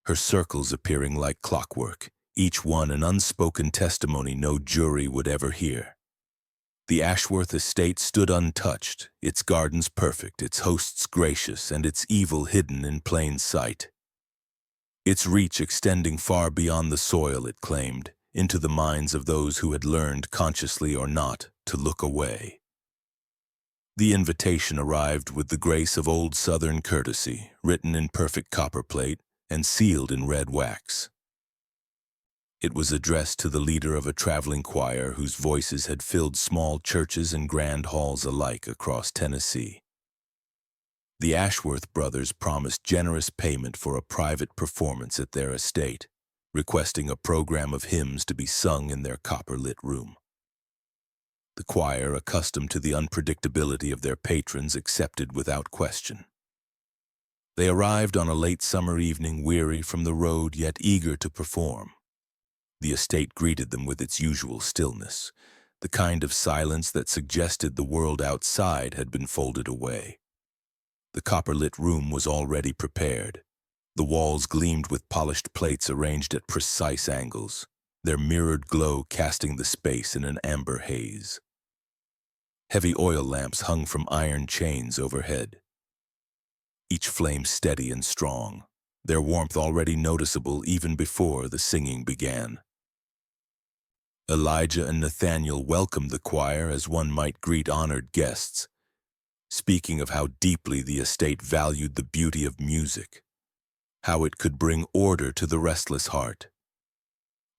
her circles appearing like clockwork, each one an unspoken testimony no jury would ever hear. The Ashworth estate stood untouched, its gardens perfect, its hosts gracious, and its evil hidden in plain sight. Its reach extending far beyond the soil, it claimed, into the minds of those who had learned, consciously or not, to look away. The invitation arrived with the grace of old Southern courtesy, written in perfect copperplate and sealed in red wax. It was addressed to the leader of a traveling choir whose voices had filled small churches and grand halls alike across Tennessee. The Ashworth brothers promised generous payment for a private performance at their estate, requesting a program of hymns to be sung in their copper-lit room. The choir, accustomed to the unpredictability of their patrons, accepted without question. They arrived on a late summer evening, weary from the road yet eager to perform. The estate greeted them with its usual stillness, the kind of silence that suggested the world outside had been folded away. The copper-lit room was already prepared. The walls gleamed with polished plates arranged at precise angles, their mirrored glow casting the space in an amber haze. Heavy oil lamps hung from iron chains overhead, each flame steady and strong, their warmth already noticeable even before the singing began. Elijah and Nathaniel welcomed the choir as one might greet honored guests, speaking of how deeply the estate valued the beauty of music, how it could bring order to the restless heart.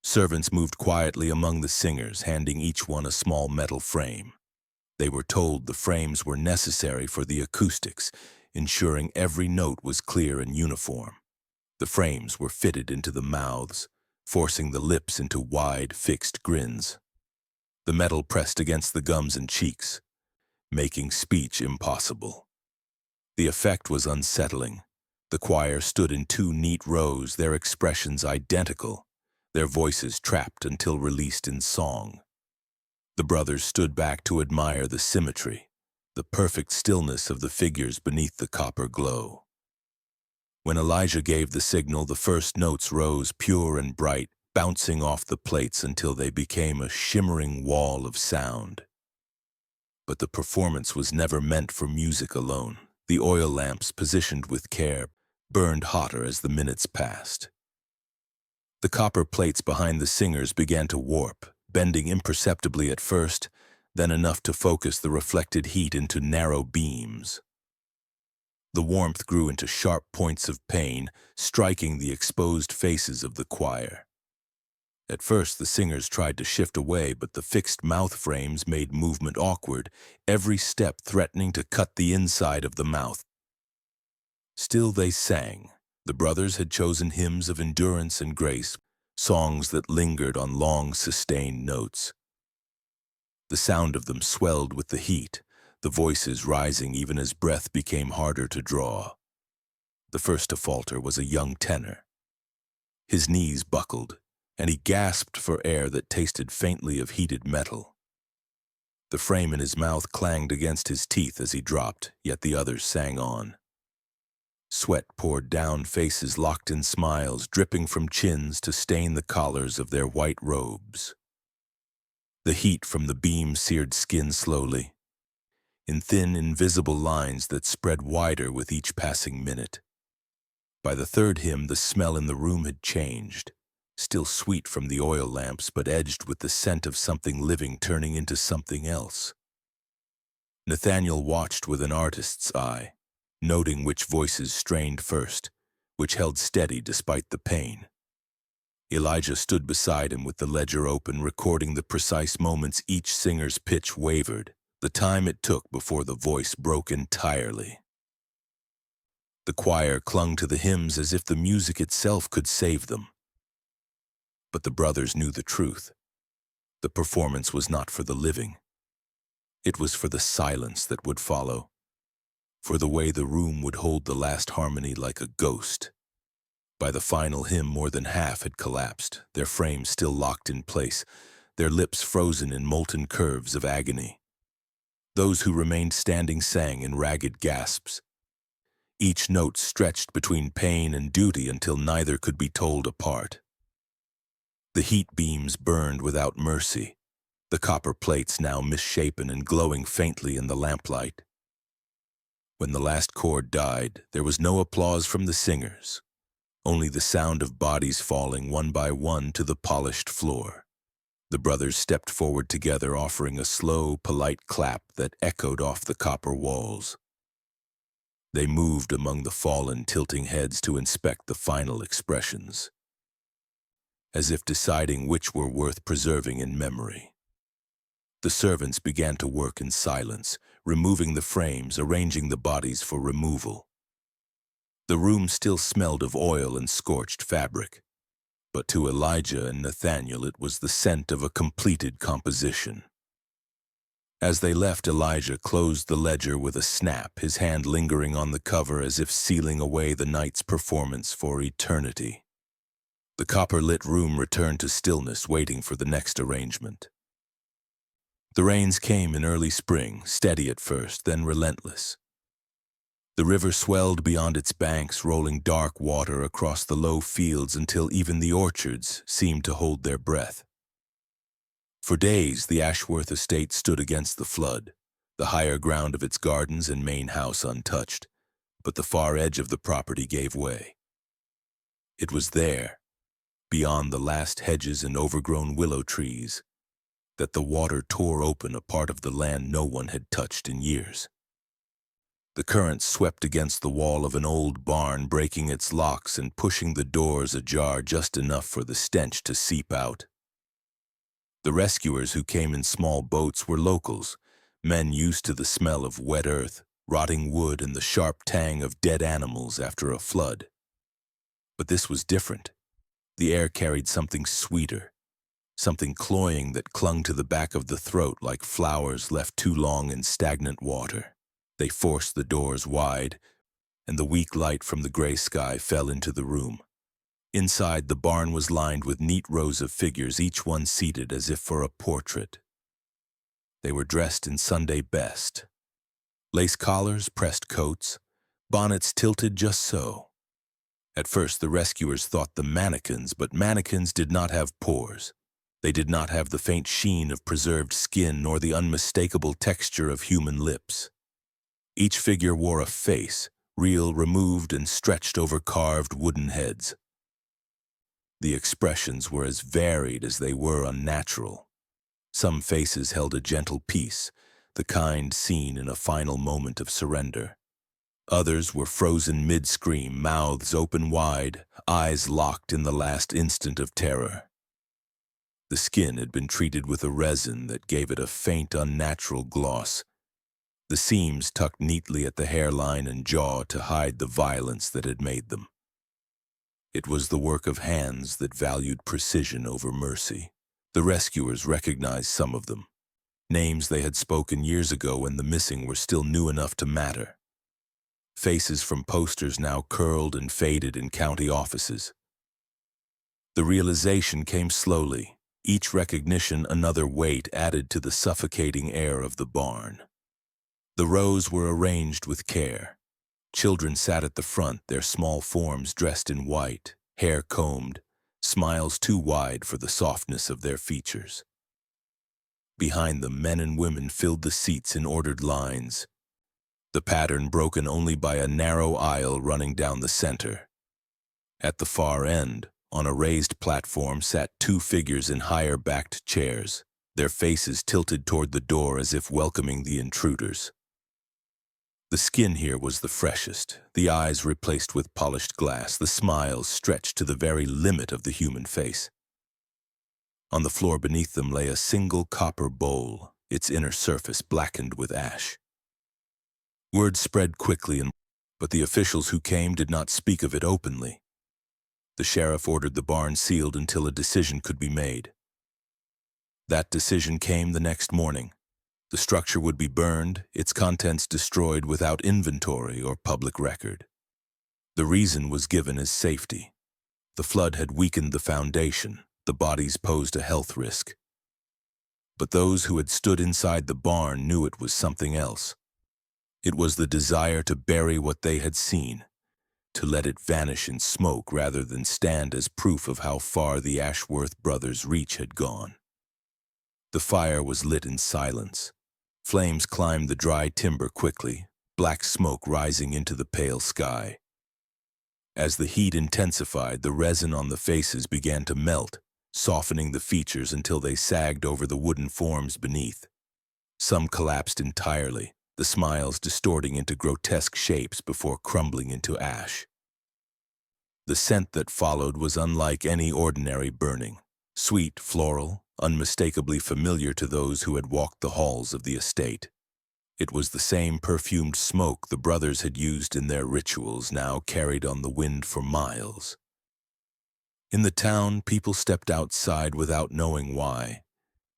Servants moved quietly among the singers, handing each one a small metal frame. They were told the frames were necessary for the acoustics, ensuring every note was clear and uniform. The frames were fitted into the mouths, forcing the lips into wide, fixed grins. The metal pressed against the gums and cheeks, making speech impossible. The effect was unsettling. The choir stood in two neat rows, their expressions identical, their voices trapped until released in song. The brothers stood back to admire the symmetry, the perfect stillness of the figures beneath the copper glow. When Elijah gave the signal, the first notes rose pure and bright, bouncing off the plates until they became a shimmering wall of sound. But the performance was never meant for music alone. The oil lamps, positioned with care, burned hotter as the minutes passed. The copper plates behind the singers began to warp, bending imperceptibly at first, then enough to focus the reflected heat into narrow beams. The warmth grew into sharp points of pain, striking the exposed faces of the choir. At first, the singers tried to shift away, but the fixed mouth frames made movement awkward, every step threatening to cut the inside of the mouth. Still they sang. The brothers had chosen hymns of endurance and grace, songs that lingered on long, sustained notes. The sound of them swelled with the heat, the voices rising even as breath became harder to draw. The first to falter was a young tenor. His knees buckled, and he gasped for air that tasted faintly of heated metal. The frame in his mouth clanged against his teeth as he dropped, yet the others sang on. Sweat poured down faces locked in smiles, dripping from chins to stain the collars of their white robes. The heat from the beam seared skin slowly, in thin, invisible lines that spread wider with each passing minute. By the third hymn, the smell in the room had changed, still sweet from the oil lamps, but edged with the scent of something living turning into something else. Nathaniel watched with an artist's eye, noting which voices strained first, which held steady despite the pain. Elijah stood beside him with the ledger open, recording the precise moments each singer's pitch wavered, the time it took before the voice broke entirely. The choir clung to the hymns as if the music itself could save them. But the brothers knew the truth. The performance was not for the living. It was for the silence that would follow, for the way the room would hold the last harmony like a ghost. By the final hymn, more than half had collapsed, their frames still locked in place, their lips frozen in molten curves of agony. Those who remained standing sang in ragged gasps. Each note stretched between pain and duty until neither could be told apart. The heat beams burned without mercy, the copper plates now misshapen and glowing faintly in the lamplight. When the last chord died, there was no applause from the singers, only the sound of bodies falling one by one to the polished floor. The brothers stepped forward together, offering a slow, polite clap that echoed off the copper walls. They moved among the fallen, tilting heads to inspect the final expressions, as if deciding which were worth preserving in memory. The servants began to work in silence, removing the frames, arranging the bodies for removal. The room still smelled of oil and scorched fabric, but to Elijah and Nathaniel it was the scent of a completed composition. As they left, Elijah closed the ledger with a snap, his hand lingering on the cover as if sealing away the night's performance for eternity. The copper-lit room returned to stillness, waiting for the next arrangement. The rains came in early spring, steady at first, then relentless. The river swelled beyond its banks, rolling dark water across the low fields until even the orchards seemed to hold their breath. For days, the Ashworth estate stood against the flood, the higher ground of its gardens and main house untouched, but the far edge of the property gave way. It was there, beyond the last hedges and overgrown willow trees, that the water tore open a part of the land no one had touched in years. The current swept against the wall of an old barn, breaking its locks and pushing the doors ajar just enough for the stench to seep out. The rescuers who came in small boats were locals, men used to the smell of wet earth, rotting wood, and the sharp tang of dead animals after a flood. But this was different. The air carried something sweeter, something cloying that clung to the back of the throat like flowers left too long in stagnant water. They forced the doors wide, and the weak light from the gray sky fell into the room. Inside, the barn was lined with neat rows of figures, each one seated as if for a portrait. They were dressed in Sunday best. Lace collars, pressed coats, bonnets tilted just so. At first, the rescuers thought them mannequins, but mannequins did not have pores. They did not have the faint sheen of preserved skin nor the unmistakable texture of human lips. Each figure wore a face, real, removed, and stretched over carved wooden heads. The expressions were as varied as they were unnatural. Some faces held a gentle peace, the kind seen in a final moment of surrender. Others were frozen mid-scream, mouths open wide, eyes locked in the last instant of terror. The skin had been treated with a resin that gave it a faint, unnatural gloss. The seams tucked neatly at the hairline and jaw to hide the violence that had made them. It was the work of hands that valued precision over mercy. The rescuers recognized some of them, names they had spoken years ago when the missing were still new enough to matter. Faces from posters now curled and faded in county offices. The realization came slowly, each recognition another weight added to the suffocating air of the barn. The rows were arranged with care. Children sat at the front, their small forms dressed in white, hair combed, smiles too wide for the softness of their features. Behind them, men and women filled the seats in ordered lines, the pattern broken only by a narrow aisle running down the center. At the far end, on a raised platform, sat two figures in higher-backed chairs, their faces tilted toward the door as if welcoming the intruders. The skin here was the freshest, the eyes replaced with polished glass, the smiles stretched to the very limit of the human face. On the floor beneath them lay a single copper bowl, its inner surface blackened with ash. Word spread quickly, but the officials who came did not speak of it openly. The sheriff ordered the barn sealed until a decision could be made. That decision came the next morning. The structure would be burned, its contents destroyed without inventory or public record. The reason was given as safety. The flood had weakened the foundation, the bodies posed a health risk. But those who had stood inside the barn knew it was something else. It was the desire to bury what they had seen, to let it vanish in smoke rather than stand as proof of how far the Ashworth brothers' reach had gone. The fire was lit in silence. Flames climbed the dry timber quickly, black smoke rising into the pale sky. As the heat intensified, the resin on the faces began to melt, softening the features until they sagged over the wooden forms beneath. Some collapsed entirely, the smiles distorting into grotesque shapes before crumbling into ash. The scent that followed was unlike any ordinary burning, sweet, floral, unmistakably familiar to those who had walked the halls of the estate. It was the same perfumed smoke the brothers had used in their rituals, now carried on the wind for miles. In the town, people stepped outside without knowing why,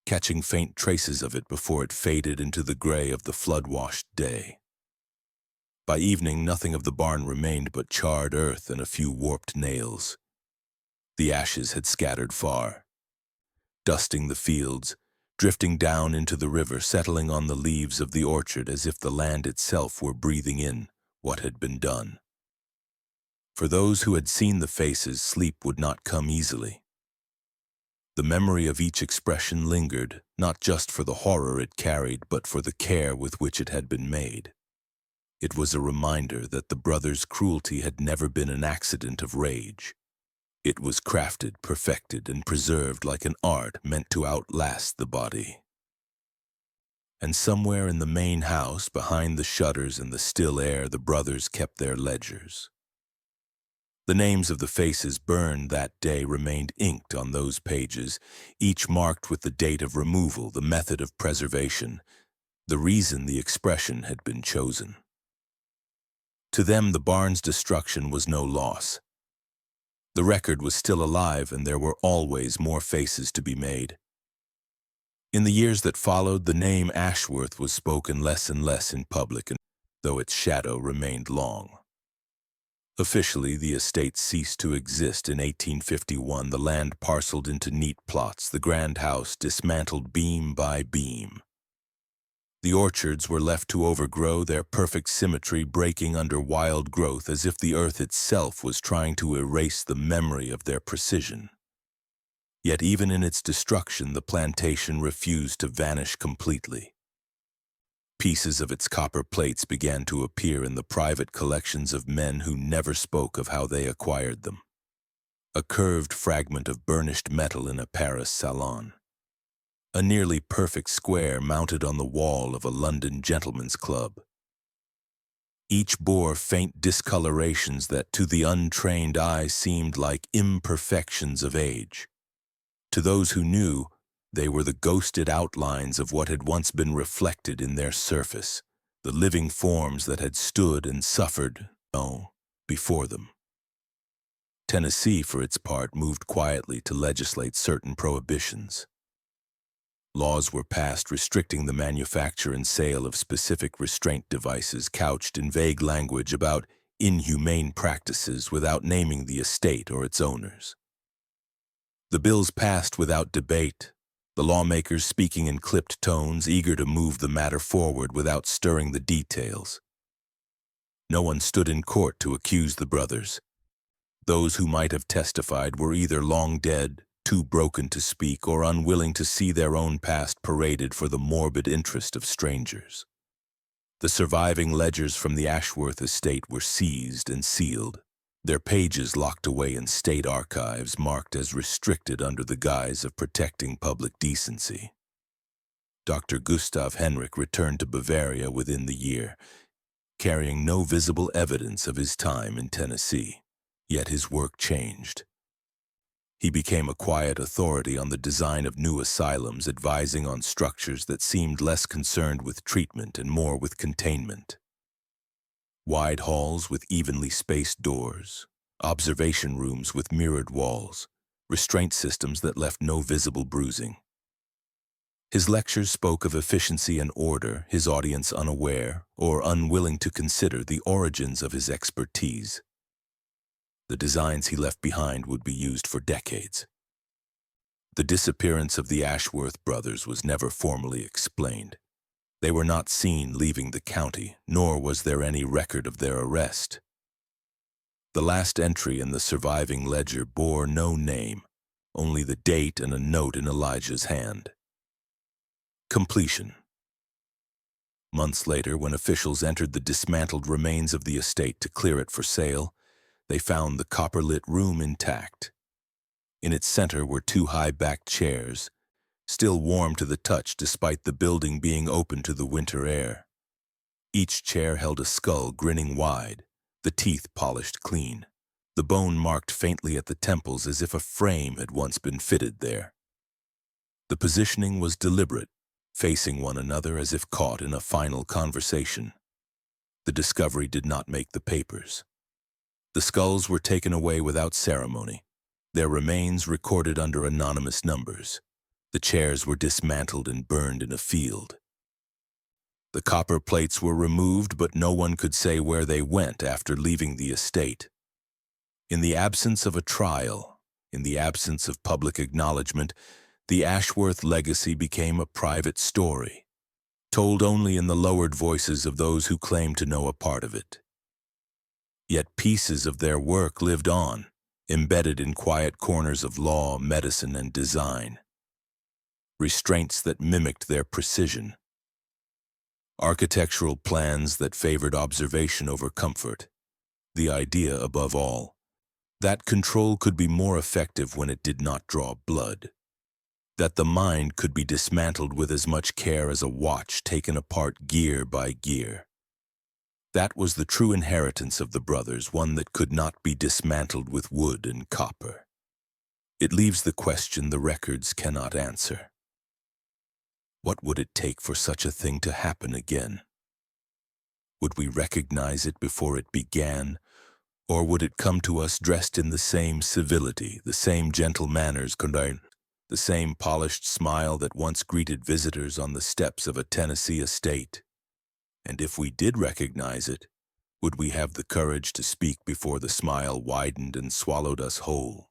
catching faint traces of it before it faded into the gray of the flood-washed day. By evening, nothing of the barn remained but charred earth and a few warped nails. The ashes had scattered far, dusting the fields, drifting down into the river, settling on the leaves of the orchard as if the land itself were breathing in what had been done. For those who had seen the faces, sleep would not come easily. The memory of each expression lingered, not just for the horror it carried, but for the care with which it had been made. It was a reminder that the brothers' cruelty had never been an accident of rage. It was crafted, perfected, and preserved like an art meant to outlast the body. And somewhere in the main house, behind the shutters and the still air, the brothers kept their ledgers. The names of the faces burned that day remained inked on those pages, each marked with the date of removal, the method of preservation, the reason the expression had been chosen. To them, the barn's destruction was no loss. The record was still alive, and there were always more faces to be made. In the years that followed, the name Ashworth was spoken less and less in public, though its shadow remained long. Officially, the estate ceased to exist in 1851, the land parceled into neat plots, the grand house dismantled beam by beam. The orchards were left to overgrow, their perfect symmetry breaking under wild growth as if the earth itself was trying to erase the memory of their precision. Yet even in its destruction, the plantation refused to vanish completely. Pieces of its copper plates began to appear in the private collections of men who never spoke of how they acquired them. A curved fragment of burnished metal in a Paris salon. A nearly perfect square mounted on the wall of a London gentleman's club. Each bore faint discolorations that to the untrained eye seemed like imperfections of age. To those who knew, they were the ghosted outlines of what had once been reflected in their surface, the living forms that had stood and suffered, before them. Tennessee, for its part, moved quietly to legislate certain prohibitions. Laws were passed restricting the manufacture and sale of specific restraint devices couched in vague language about inhumane practices without naming the estate or its owners. The bills passed without debate, the lawmakers speaking in clipped tones, eager to move the matter forward without stirring the details. No one stood in court to accuse the brothers. Those who might have testified were either long dead, too broken to speak, or unwilling to see their own past paraded for the morbid interest of strangers. The surviving ledgers from the Ashworth estate were seized and sealed, their pages locked away in state archives marked as restricted under the guise of protecting public decency. Dr. Gustav Henrik returned to Bavaria within the year, carrying no visible evidence of his time in Tennessee, yet his work changed. He became a quiet authority on the design of new asylums, advising on structures that seemed less concerned with treatment and more with containment. Wide halls with evenly spaced doors, observation rooms with mirrored walls, restraint systems that left no visible bruising. His lectures spoke of efficiency and order, his audience unaware or unwilling to consider the origins of his expertise. The designs he left behind would be used for decades. The disappearance of the Ashworth brothers was never formally explained. They were not seen leaving the county, nor was there any record of their arrest. The last entry in the surviving ledger bore no name, only the date and a note in Elijah's hand. Completion. Months later, when officials entered the dismantled remains of the estate to clear it for sale, they found the copper-lit room intact. In its center were two high-backed chairs, still warm to the touch despite the building being open to the winter air. Each chair held a skull grinning wide, the teeth polished clean, the bone marked faintly at the temples as if a frame had once been fitted there. The positioning was deliberate, facing one another as if caught in a final conversation. The discovery did not make the papers. The skulls were taken away without ceremony, their remains recorded under anonymous numbers. The chairs were dismantled and burned in a field. The copper plates were removed, but no one could say where they went after leaving the estate. In the absence of a trial, in the absence of public acknowledgement, the Ashworth legacy became a private story, told only in the lowered voices of those who claimed to know a part of it. Yet pieces of their work lived on, embedded in quiet corners of law, medicine, and design. Restraints that mimicked their precision. Architectural plans that favored observation over comfort. The idea, above all, that control could be more effective when it did not draw blood. That the mind could be dismantled with as much care as a watch taken apart gear by gear. That was the true inheritance of the brothers, one that could not be dismantled with wood and copper. It leaves the question the records cannot answer. What would it take for such a thing to happen again? Would we recognize it before it began, or would it come to us dressed in the same civility, the same gentle manners, the same polished smile that once greeted visitors on the steps of a Tennessee estate? And if we did recognize it, would we have the courage to speak before the smile widened and swallowed us whole?